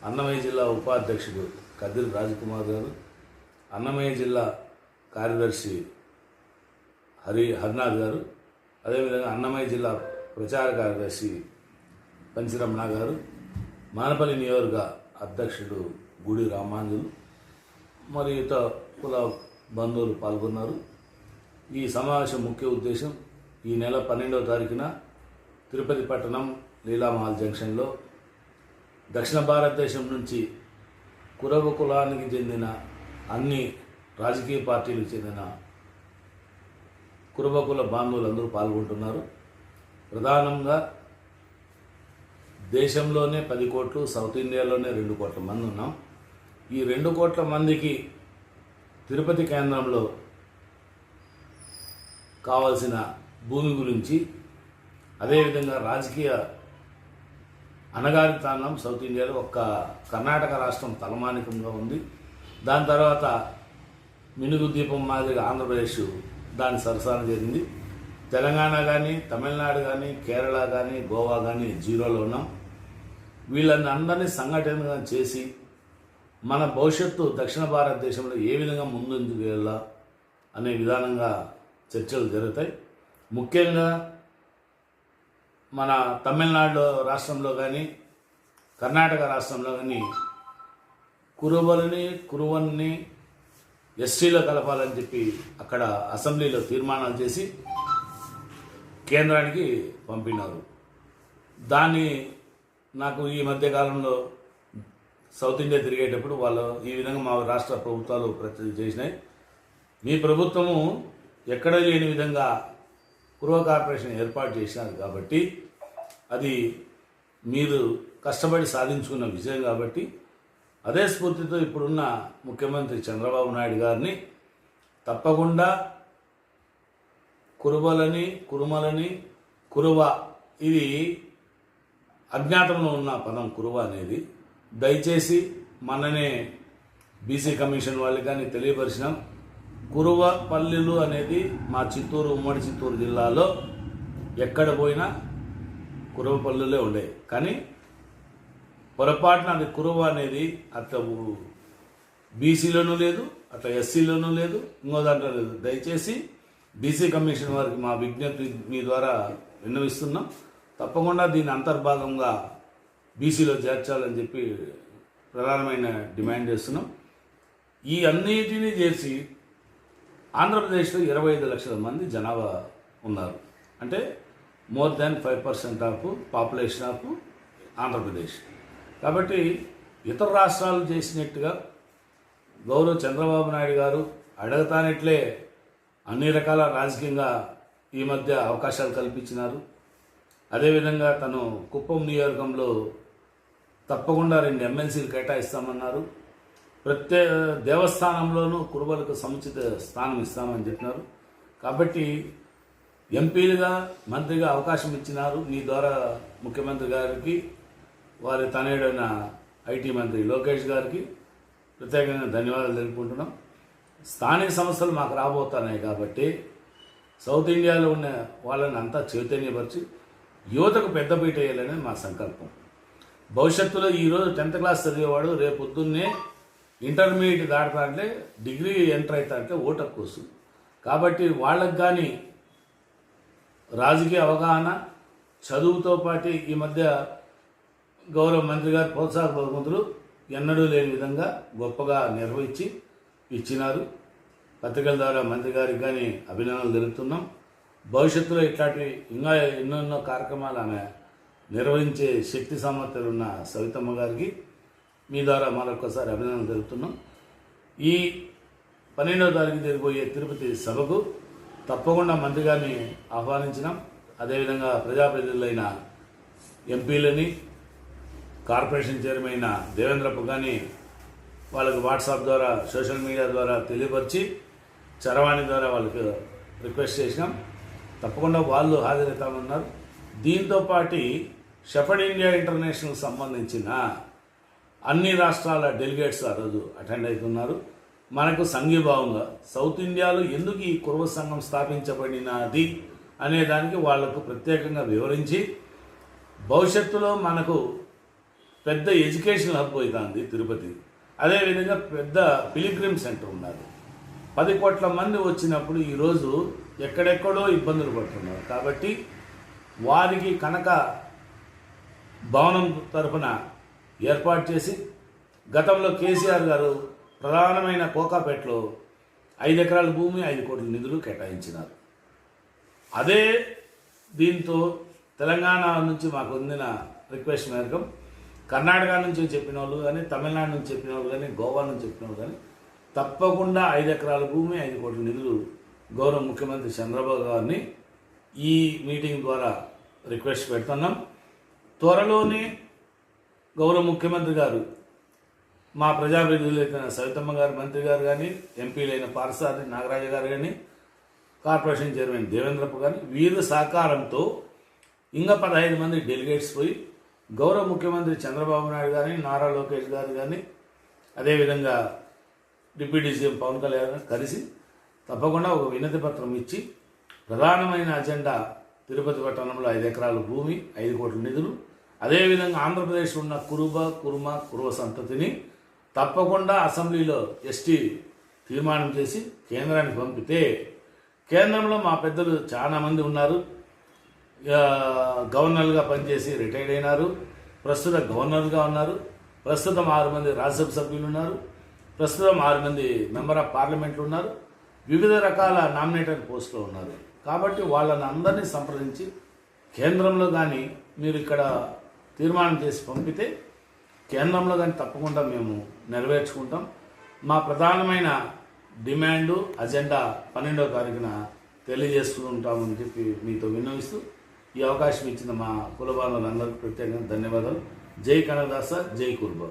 అన్నమయ్య జిల్లా ఉపాధ్యక్షుడు కదిరి రాజకుమార్ గారు, అన్నమయ్య జిల్లా కార్యదర్శి హరినాథ్ గారు, అదేవిధంగా అన్నమయ్య జిల్లా ప్రచార కార్యదర్శి పంచిరమణ గారు, మానపల్లి నియోజక అధ్యక్షుడు గుడి రామాంజులు మరియు ఇతర కుల బంధువులు పాల్గొన్నారు. ఈ సమావేశం ముఖ్య ఉద్దేశం ఈ నెల 12వ తారీఖున తిరుపతి పట్టణం లీలామహల్ జంక్షన్లో దక్షిణ భారతదేశం నుంచి కురవ కులానికి చెందిన అన్ని రాజకీయ పార్టీలకు చెందిన కురవ కుల బాంధవులందరూ పాల్గొంటున్నారు. ప్రధానంగా దేశంలోనే 10 కోట్లు, సౌత్ ఇండియాలోనే 2 కోట్ల మంది ఉన్నాం. ఈ 2 కోట్ల మందికి తిరుపతి కేంద్రంలో కావాల్సిన భూమి గురించి, అదేవిధంగా రాజకీయ అణగారితనం సౌత్ ఇండియాలో ఒక్క కర్ణాటక రాష్ట్రం తలమానికంగా ఉంది. దాని తర్వాత మినుగు దీపం మాదిరిగా ఆంధ్రప్రదేశ్ దాని సరసన జరిగింది. తెలంగాణ కానీ, తమిళనాడు కానీ, కేరళ కానీ, గోవా కానీ జీరోలో ఉన్నాం. వీళ్ళని అందరినీ సంఘటనగా చేసి మన భవిష్యత్తు దక్షిణ భారతదేశంలో ఏ విధంగా ముందుకు వెళ్ళాలా అనే విధానంగా చర్చలు జరుగుతాయి. ముఖ్యంగా మన తమిళనాడు రాష్ట్రంలో కానీ, కర్ణాటక రాష్ట్రంలో కానీ కురువన్ని ఎస్టీలో కలపాలని చెప్పి అక్కడ అసెంబ్లీలో తీర్మానాలు చేసి కేంద్రానికి పంపినారు. దాన్ని నాకు ఈ మధ్యకాలంలో సౌత్ ఇండియా తిరిగేటప్పుడు వాళ్ళు ఈ విధంగా మా రాష్ట్ర ప్రభుత్వాలు ప్రతినిధి చేసినాయి. మీ ప్రభుత్వము ఎక్కడ లేని విధంగా కురువ కార్పొరేషన్ ఏర్పాటు చేసినారు కాబట్టి అది మీరు కష్టపడి సాధించుకున్న విజయం కాబట్టి అదే స్ఫూర్తితో ఇప్పుడున్న ముఖ్యమంత్రి చంద్రబాబు నాయుడు గారిని తప్పకుండా కురువ ఇది అజ్ఞాతంలో ఉన్న పదం కురువ అనేది దయచేసి మననే బీసీ కమిషన్ వాళ్ళు కానీ తెలియపరిచినాం. కురువ పల్లెలు అనేది మా ఉమ్మడి చిత్తూరు జిల్లాలో ఎక్కడ పోయినా కురువ పల్లెలే ఉండేవి. కానీ పొరపాటున అది కురువ అనేది అట్లా బీసీలోనూ లేదు, అట్లా ఎస్సీలోనూ లేదు, ఇంకో దాంట్లో లేదు. దయచేసి బీసీ కమిషన్ వారికి మా విజ్ఞప్తి మీ ద్వారా విన్నవిస్తున్నాం. తప్పకుండా దీని అంతర్భాగంగా బీసీలో చేర్చాలని చెప్పి ప్రధానమైన డిమాండ్ చేస్తున్నాం. ఈ అన్నిటినీ చేసి ఆంధ్రప్రదేశ్లో 25 లక్షల మంది జనాభా ఉన్నారు. అంటే more than 5% of population of Andhra Pradesh. కాబట్టి ఇతర రాష్ట్రాలు చేసినట్టుగా గౌరవ చంద్రబాబు నాయుడు గారు అడగతానట్లే అన్ని రకాల రాజకీయంగా ఈ మధ్య అవకాశాలు కల్పించినారు. అదేవిధంగా తను కుప్పం నియోజకంలో తప్పకుండా 2 ఎమ్మెల్సీలు కేటాయిస్తామన్నారు. ప్రత్యేక దేవస్థానంలోనూ కురుబలకు సముచిత స్థానం ఇస్తామని చెప్పినారు. కాబట్టి ఎంపీలుగా, మంత్రిగా అవకాశం ఇచ్చినారు. మీ ద్వారా ముఖ్యమంత్రి గారికి, వారి తనయుడైన ఐటీ మంత్రి లోకేష్ గారికి ప్రత్యేకంగా ధన్యవాదాలు తెలుపుకుంటున్నాం. స్థానిక సంస్థలు మాకు రాబోతున్నాయి కాబట్టి సౌత్ ఇండియాలో ఉన్న వాళ్ళని అంతా చైతన్యపరిచి యువతకు పెద్దపీట వేయాలనేది మా సంకల్పం. భవిష్యత్తులో ఈరోజు 10th క్లాస్ చదివేవాడు రేపు పొద్దున్నే ఇంటర్మీడియట్ దాటతాంటే, డిగ్రీ ఎంటర్ అవుతాంటే ఓటు హక్కు వస్తుంది. కాబట్టి వాళ్ళకు కానీ రాజకీయ అవగాహన, చదువుతో పాటు ఈ మధ్య గౌరవ మంత్రి గారు ప్రోత్సాహ బహుమతులు ఎన్నడూ లేని విధంగా గొప్పగా నిర్వహించి ఇచ్చినారు. పత్రికల ద్వారా మంత్రి గారికి కానీ అభినందనలు తెలుపుతున్నాం. భవిష్యత్తులో ఇట్లాంటి ఇంకా ఎన్నెన్నో కార్యక్రమాలు ఆమె నిర్వహించే శక్తి సామర్థ్యాలు ఉన్న సవితమ్మ గారికి మీ ద్వారా మరొకసారి అభినందనలు తెలుపుతున్నాం. ఈ 12వ తారీఖు జరిగిపోయే తిరుపతి సభకు తప్పకుండా మంత్రి గారిని ఆహ్వానించినాం. అదేవిధంగా ప్రజాప్రతినిధులైన ఎంపీలని, కార్పొరేషన్ చైర్మన్ దేవేంద్రప్ప కానీ వాళ్ళకి వాట్సాప్ ద్వారా, సోషల్ మీడియా ద్వారా తెలియపరిచి చరవాణి ద్వారా వాళ్ళకి రిక్వెస్ట్ చేసినాం. తప్పకుండా వాళ్ళు హాజరవుతామన్నారు. దీంతోపాటు షెఫర్డ్ ఇండియా ఇంటర్నేషనల్ సంబంధించిన అన్ని రాష్ట్రాల డెలిగేట్స్ ఆ రోజు అటెండ్ అవుతున్నారు. మనకు సంఘీభావంగా సౌత్ ఇండియాలో ఎందుకు ఈ కురువ సంఘం స్థాపించబడినది అనే దానికి వాళ్లకు ప్రత్యేకంగా వివరించి భవిష్యత్తులో మనకు పెద్ద ఎడ్యుకేషనల్ హబ్ అవుతుంది తిరుపతి. అదేవిధంగా పెద్ద పిలిగ్రిమ్ సెంటర్ ఉన్నది. 10 కోట్ల మంది వచ్చినప్పుడు ఈరోజు ఎక్కడెక్కడో ఇబ్బందులు పడుతున్నారు. కాబట్టి వారికి కనుక భవనం తరఫున ఏర్పాటు చేసి, గతంలో కేసీఆర్ గారు ప్రధానమైన కోకాపేటలో 5 ఎకరాల భూమి 5 కోట్ల నిధులు కేటాయించినారు. అదే దీంతో తెలంగాణ నుంచి మాకు అందిన రిక్వెస్ట్ మేరకు కర్ణాటక నుంచి చెప్పిన వాళ్ళు కానీ, తమిళనాడు నుంచి చెప్పిన వాళ్ళు కానీ, గోవా నుంచి చెప్పిన వాళ్ళు కానీ తప్పకుండా 5 ఎకరాల భూమి 5 కోట్ల నిధులు గౌరవ ముఖ్యమంత్రి చంద్రబాబు గారిని ఈ మీటింగ్ ద్వారా రిక్వెస్ట్ పెడుతున్నాం. త్వరలోనే గౌరవ ముఖ్యమంత్రి గారు మా ప్రజాప్రతినిధులైన సవితమ్మ గారు మంత్రి గారు కానీ, ఎంపీలైన పార్సారి నాగరాజు గారు కానీ, కార్పొరేషన్ చైర్మన్ దేవేంద్రప్ప కానీ వీరి సహకారంతో ఇంకా 15 మంది డెలిగేట్స్ పోయి గౌరవ ముఖ్యమంత్రి చంద్రబాబు నాయుడు కానీ, నారా లోకేష్ గారు కానీ, అదేవిధంగా డిప్యూటీ సీఎం పవన్ కళ్యాణ్ గారు కలిసి తప్పకుండా ఒక వినతి పత్రం ఇచ్చి ప్రధానమైన అజెండా తిరుపతి పట్టణంలో 5 ఎకరాల భూమి 5 కోట్ల నిధులు, అదేవిధంగా ఆంధ్రప్రదేశ్ ఉన్న కురువ సంతతిని తప్పకుండా అసెంబ్లీలో ఎస్టీ తీర్మానం చేసి కేంద్రానికి పంపితే, కేంద్రంలో మా పెద్దలు చాలామంది ఉన్నారు. గవర్నర్గా పనిచేసి రిటైర్డ్ అయినారు, ప్రస్తుత గవర్నర్గా ఉన్నారు, ప్రస్తుతం 6 మంది రాజ్యసభ సభ్యులు ఉన్నారు, ప్రస్తుతం 6 మంది మెంబర్ ఆఫ్ పార్లమెంట్లు ఉన్నారు, వివిధ రకాల నామినేటెడ్ పోస్టులో ఉన్నారు. కాబట్టి వాళ్ళని అందరినీ సంప్రదించి కేంద్రంలో కానీ మీరు ఇక్కడ తీర్మానం చేసి పంపితే కేంద్రంలో కానీ తప్పకుండా మేము నెరవేర్చుకుంటాం. మా ప్రధానమైన డిమాండు అజెండా 12వ తారీఖున తెలియజేసుకుంటామని చెప్పి మీతో విన్నవిస్తూ ఈ అవకాశం ఇచ్చిన మా కుల బాంధవులందరికీ ప్రత్యేకంగా ధన్యవాదాలు. జై కనకదాస, జై కురుబ.